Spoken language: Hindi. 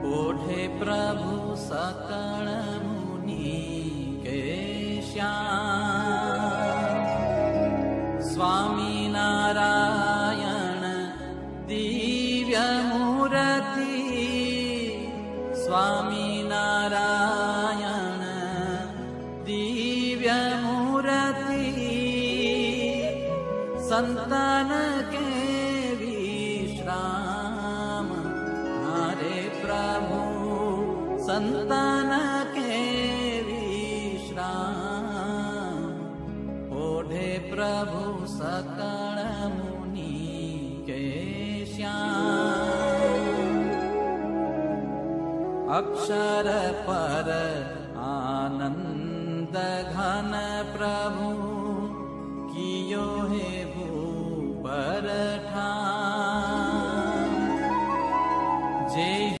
ओढ़े प्रभु सकल मुनि के श्याम। स्वामी नारायण दिव्य मूर्ति, स्वामी नारायण दिव्य मूर्ति। संतन के विश्राम हरे प्रभु, संतन के विश्राम। ओढ़े प्रभु सकल मुनि के श्याम। अक्षर पर आनंद घन प्रभु, कियो हे भूपर ठान।